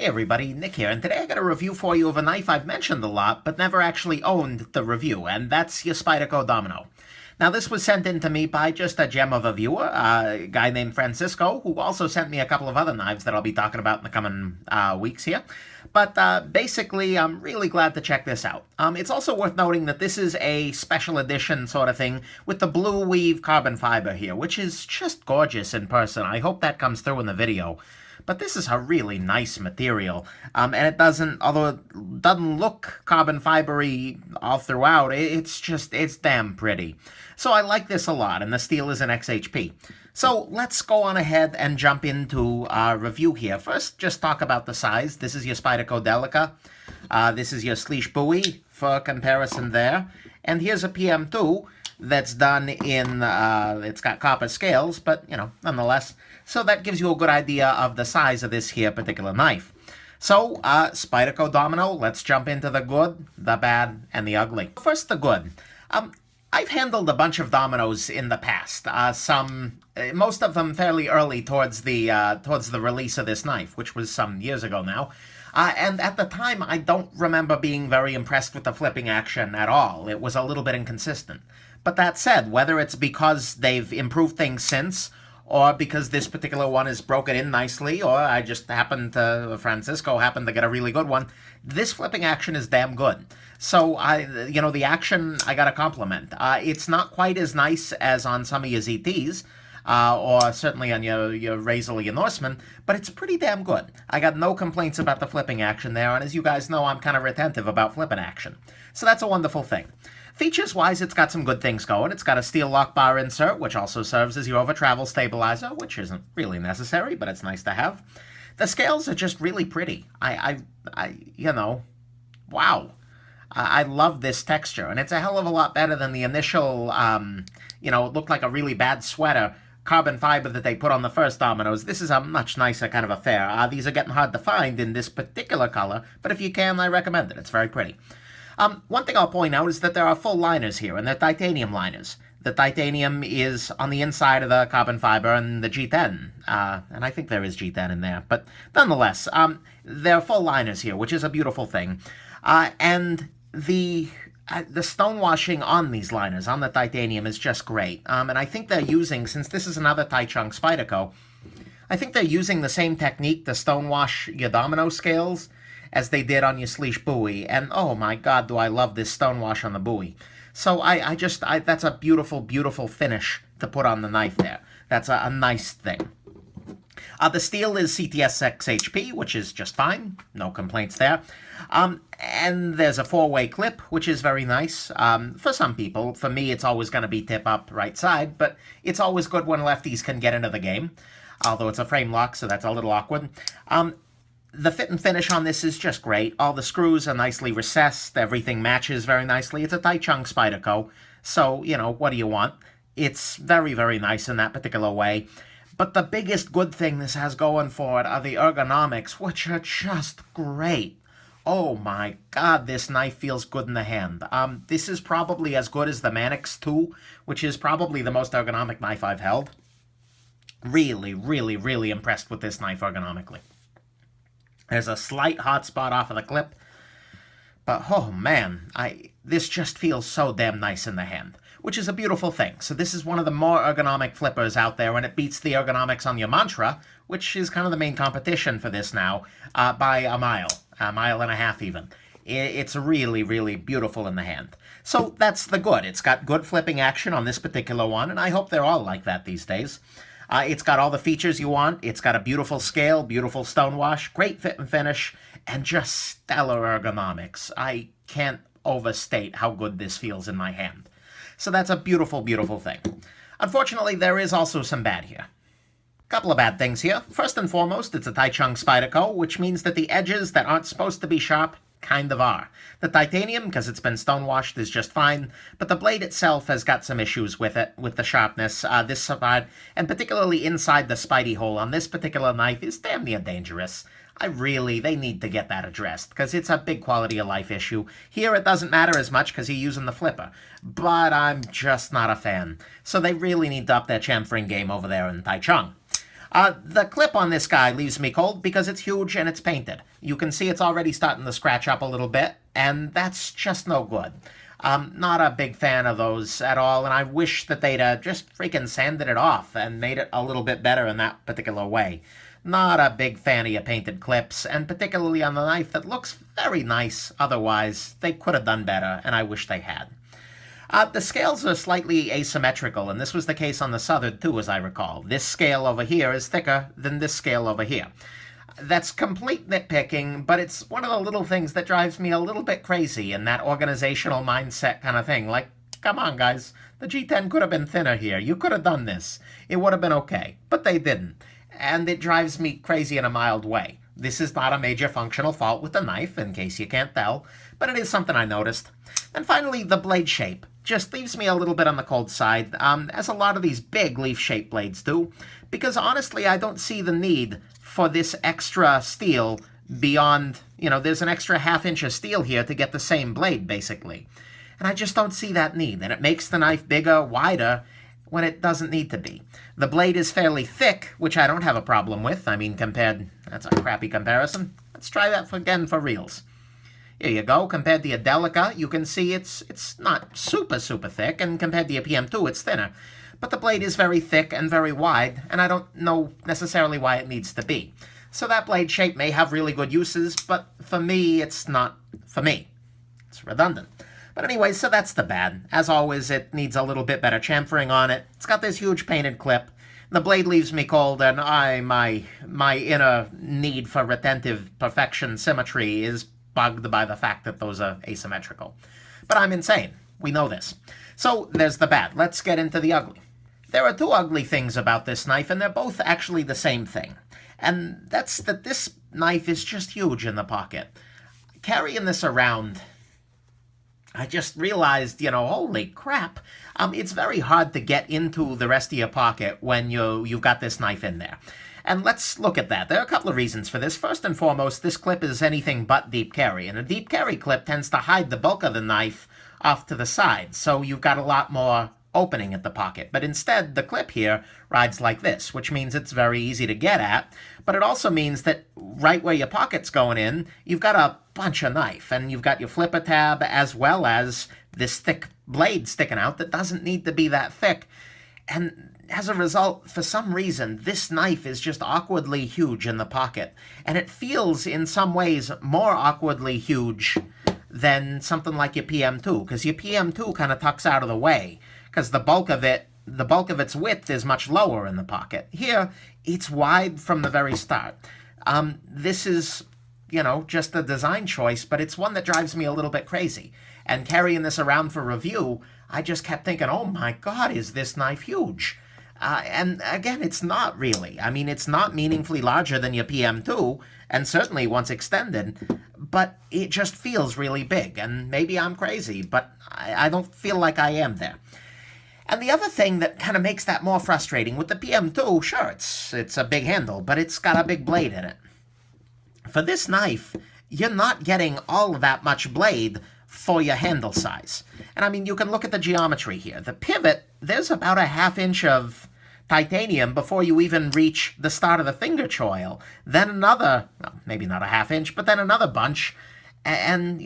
Hey everybody, Nick here, and today I got a review for you of a knife I've mentioned a lot, but never actually owned the review, and that's your Spyderco Domino. Now this was sent in to me by just a gem of a viewer, a guy named Francisco, who also sent me a couple of other knives that I'll be talking about in the coming weeks here. But basically, I'm really glad to check this out. It's also worth noting that this is a special edition sort of thing with the blue weave carbon fiber here, which is just gorgeous in person. I hope that comes through in the video. But this is a really nice material, and it doesn't, although it doesn't look carbon fibery all throughout, it's damn pretty. So I like this a lot, and the steel is an XHP. So let's go on ahead and jump into our review here. First, just talk about the size. This is your Spyderco Delica. This is your Sleesh Bowie for comparison there. And here's a PM2 that's done in, it's got copper scales, but, you know, nonetheless. So that gives you a good idea of the size of this here particular knife. So, Spyderco Domino, let's jump into the good, the bad, and the ugly. First, the good. I've handled a bunch of dominoes in the past. Most of them fairly early towards the release of this knife, which was some years ago now. And at the time, I don't remember being very impressed with the flipping action at all. It was a little bit inconsistent. But that said, whether it's because they've improved things since, or because this particular one is broken in nicely, or I just Francisco happened to get a really good one, this flipping action is damn good. So, the action, I got a compliment. It's not quite as nice as on some of your ZTs, or certainly on your Razor or your Norseman, but it's pretty damn good. I got no complaints about the flipping action there, and as you guys know, I'm kind of retentive about flipping action. So that's a wonderful thing. Features-wise, it's got some good things going. It's got a steel lock bar insert, which also serves as your over-travel stabilizer, which isn't really necessary, but it's nice to have. The scales are just really pretty. Wow. I love this texture, and it's a hell of a lot better than the initial, it looked like a really bad sweater carbon fiber that they put on the first dominoes. This is a much nicer kind of affair. These are getting hard to find in this particular color, but if you can, I recommend it. It's very pretty. One thing I'll point out is that there are full liners here, and they're titanium liners. The titanium is on the inside of the carbon fiber and the G10, and I think there is G10 in there, but nonetheless, there are full liners here, which is a beautiful thing. And the stonewashing on these liners, on the titanium, is just great. And I think they're using, since this is another Taichung Spyderco, I think they're using the same technique to stonewash your domino scales as they did on your Sleesh Bowie, and oh my god, do I love this stonewash on the Bowie. So that's a beautiful, beautiful finish to put on the knife there. That's a nice thing. The steel is CTS XHP, which is just fine. No complaints there. And there's a four-way clip, which is very nice. For some people, for me, it's always going to be tip up right side, but it's always good when lefties can get into the game. Although it's a frame lock, so that's a little awkward. The fit and finish on this is just great. All the screws are nicely recessed. Everything matches very nicely. It's a Taichung Spyderco, so, what do you want? It's very, very nice in that particular way. But the biggest good thing this has going for it are the ergonomics, which are just great. Oh my god, this knife feels good in the hand. This is probably as good as the Manix 2, which is probably the most ergonomic knife I've held. Really, really, really impressed with this knife ergonomically. There's a slight hot spot off of the clip, but oh man, this just feels so damn nice in the hand, which is a beautiful thing. So this is one of the more ergonomic flippers out there, and it beats the ergonomics on your Mantra, which is kind of the main competition for this now, by a mile and a half even. It's really, really beautiful in the hand. So that's the good. It's got good flipping action on this particular one, and I hope they're all like that these days. It's got all the features you want. It's got a beautiful scale, beautiful stonewash, great fit and finish, and just stellar ergonomics. I can't overstate how good this feels in my hand. So that's a beautiful, beautiful thing. Unfortunately, there is also some bad here. Couple of bad things here. First and foremost, it's a Taichung Spyderco, which means that the edges that aren't supposed to be sharp kind of are. The titanium, because it's been stonewashed, is just fine, but the blade itself has got some issues with it, with the sharpness. This side, and particularly inside the Spidey hole on this particular knife, is damn near dangerous. They need to get that addressed, because it's a big quality of life issue. Here it doesn't matter as much because you're using the flipper, but I'm just not a fan. So they really need to up their chamfering game over there in Taichung. The clip on this guy leaves me cold because it's huge and it's painted. You can see it's already starting to scratch up a little bit, and that's just no good. Not a big fan of those at all, and I wish that they'd just freaking sanded it off and made it a little bit better in that particular way. Not a big fan of your painted clips, and particularly on the knife that looks very nice otherwise. They could have done better, and I wish they had. The scales are slightly asymmetrical, and this was the case on the Southern too, as I recall. This scale over here is thicker than this scale over here. That's complete nitpicking, but it's one of the little things that drives me a little bit crazy in that organizational mindset kind of thing. Like, come on, guys. The G10 could have been thinner here. You could have done this. It would have been okay. But they didn't. And it drives me crazy in a mild way. This is not a major functional fault with the knife, in case you can't tell, but it is something I noticed. And finally, the blade shape just leaves me a little bit on the cold side, as a lot of these big leaf-shaped blades do, because honestly, I don't see the need for this extra steel beyond, there's an extra half-inch of steel here to get the same blade, basically. And I just don't see that need, and it makes the knife bigger, wider, when it doesn't need to be. The blade is fairly thick, which I don't have a problem with. I mean, that's a crappy comparison. Let's try that again for reals. Here you go. Compared to your Delica, you can see it's not super, super thick, and compared to your PM2, it's thinner. But the blade is very thick and very wide, and I don't know necessarily why it needs to be. So that blade shape may have really good uses, but for me, it's not for me. It's redundant. But anyway, so that's the bad. As always, it needs a little bit better chamfering on it. It's got this huge painted clip. The blade leaves me cold, and my inner need for retentive perfection symmetry is bugged by the fact that those are asymmetrical. But I'm insane. We know this. So there's the bad. Let's get into the ugly. There are two ugly things about this knife, and they're both actually the same thing. And that's that this knife is just huge in the pocket. Carrying this around, I just realized, holy crap, it's very hard to get into the rest of your pocket when you've got this knife in there. And let's look at that. There are a couple of reasons for this. First and foremost, this clip is anything but deep carry, and a deep carry clip tends to hide the bulk of the knife off to the side, so you've got a lot more opening at the pocket. But instead, the clip here rides like this, which means it's very easy to get at, but it also means that right where your pocket's going in, you've got a bunch of knife, and you've got your flipper tab as well as this thick blade sticking out that doesn't need to be that thick. And as a result, for some reason, this knife is just awkwardly huge in the pocket, and it feels in some ways more awkwardly huge than something like your PM2, because your PM2 kind of tucks out of the way, because the bulk of its width is much lower in the pocket. Here, it's wide from the very start. This is, just a design choice, but it's one that drives me a little bit crazy. And carrying this around for review, I just kept thinking, oh my God, is this knife huge? And again, it's not really. I mean, it's not meaningfully larger than your PM2, and certainly once extended, but it just feels really big. And maybe I'm crazy, but I don't feel like I am there. And the other thing that kind of makes that more frustrating, with the PM2, sure, it's a big handle, but it's got a big blade in it. For this knife, you're not getting all of that much blade for your handle size. And I mean, you can look at the geometry here. The pivot, there's about a half-inch of titanium before you even reach the start of the finger choil. Then another, well, maybe not a half-inch, but then another bunch. And,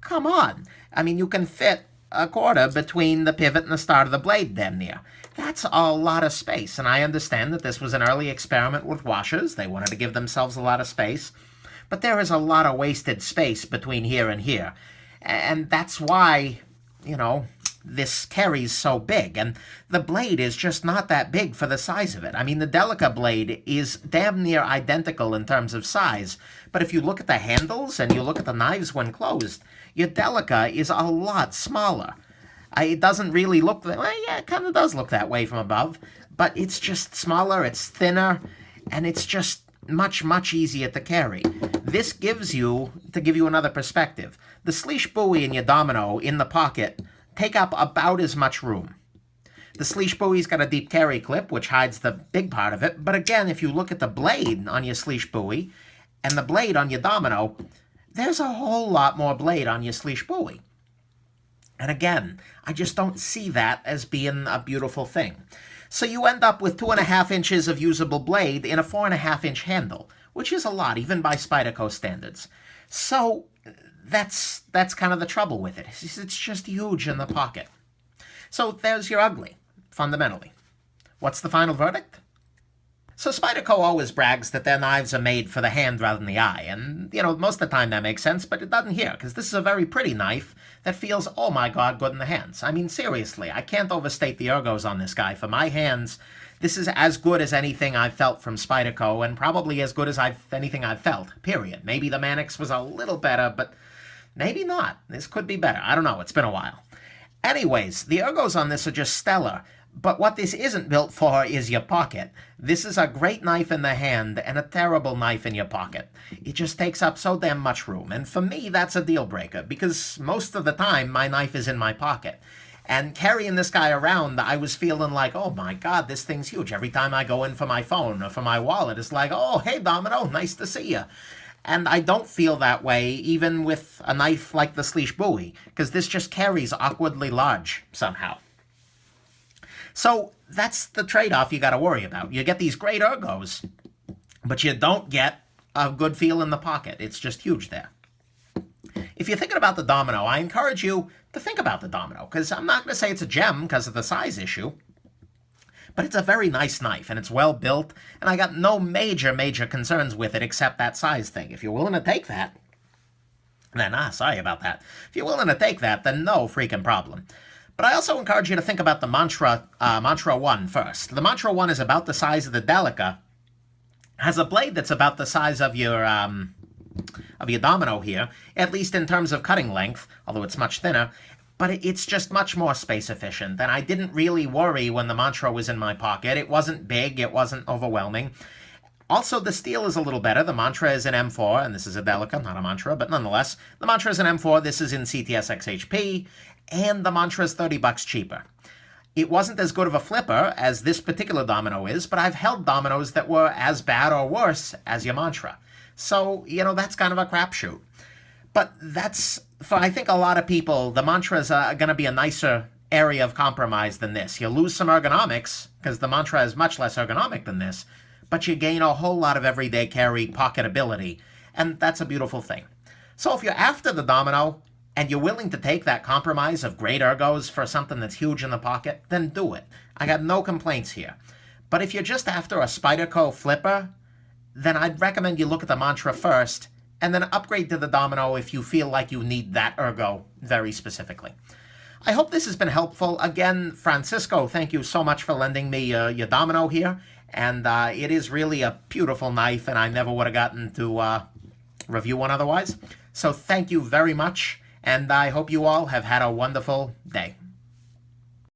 come on. I mean, you can fit a quarter between the pivot and the start of the blade damn near. That's a lot of space, and I understand that this was an early experiment with washers. They wanted to give themselves a lot of space. But there is a lot of wasted space between here and here. And that's why, this carries so big. And the blade is just not that big for the size of it. I mean, the Delica blade is damn near identical in terms of size. But if you look at the handles and you look at the knives when closed, your Delica is a lot smaller. It doesn't really look that way. Yeah, it kind of does look that way from above. But it's just smaller, it's thinner, and it's just much, much easier to carry. This gives you, to give you another perspective, the Sleesh buoy and your Domino in the pocket take up about as much room. The Sleesh buoy's got a deep carry clip, which hides the big part of it. But again, if you look at the blade on your Sleesh buoy and the blade on your Domino, there's a whole lot more blade on your Sleesh buoy. And again, I just don't see that as being a beautiful thing. So you end up with 2.5 inches of usable blade in a 4.5 inch handle, which is a lot, even by Spyderco standards. So that's kind of the trouble with it. It's just huge in the pocket. So there's your ugly, fundamentally. What's the final verdict? So Spyderco always brags that their knives are made for the hand rather than the eye, and, most of the time that makes sense, but it doesn't here, because this is a very pretty knife that feels, oh my god, good in the hands. I mean, seriously, I can't overstate the ergos on this guy. For my hands, this is as good as anything I've felt from Spyderco, and probably as good as anything I've felt, period. Maybe the Manix was a little better, but maybe not. This could be better. I don't know. It's been a while. Anyways, the ergos on this are just stellar. But what this isn't built for is your pocket. This is a great knife in the hand and a terrible knife in your pocket. It just takes up so damn much room. And for me, that's a deal breaker, because most of the time, my knife is in my pocket. And carrying this guy around, I was feeling like, oh my god, this thing's huge. Every time I go in for my phone or for my wallet, it's like, oh, hey, Domino, nice to see you. And I don't feel that way even with a knife like the Sleesh Bowie, because this just carries awkwardly large somehow. So that's the trade-off you got to worry about. You get these great ergos, but you don't get a good feel in the pocket. It's just huge there. If you're thinking about the Domino, I encourage you to think about the Domino, because I'm not going to say it's a gem because of the size issue, but it's a very nice knife, and it's well built, and I got no major concerns with it except that size thing. If you're willing to take that, then, sorry about that. If you're willing to take that, then no freaking problem. But I also encourage you to think about the Mantra 1 first. The Mantra 1 is about the size of the Delica, has a blade that's about the size of your Domino here, at least in terms of cutting length, although it's much thinner, but it's just much more space efficient, and I didn't really worry when the Mantra was in my pocket. It wasn't big, it wasn't overwhelming. Also, the steel is a little better. The Mantra is an M4, and this is a Delica, not a Mantra, but nonetheless, the Mantra is an M4, this is in CTS XHP, and the Mantra is $30 cheaper. It wasn't as good of a flipper as this particular Domino is, but I've held Dominoes that were as bad or worse as your Mantra. So, that's kind of a crapshoot. But that's, for I think a lot of people, the Mantras are going to be a nicer area of compromise than this. You lose some ergonomics, because the Mantra is much less ergonomic than this, but you gain a whole lot of everyday carry pocketability, and that's a beautiful thing. So if you're after the Domino, and you're willing to take that compromise of great ergos for something that's huge in the pocket, then do it. I got no complaints here. But if you're just after a Spyderco flipper, then I'd recommend you look at the Mantra first, and then upgrade to the Domino if you feel like you need that ergo very specifically. I hope this has been helpful. Again, Francisco, thank you so much for lending me your Domino here, and it is really a beautiful knife, and I never would have gotten to review one otherwise. So thank you very much. And I hope you all have had a wonderful day.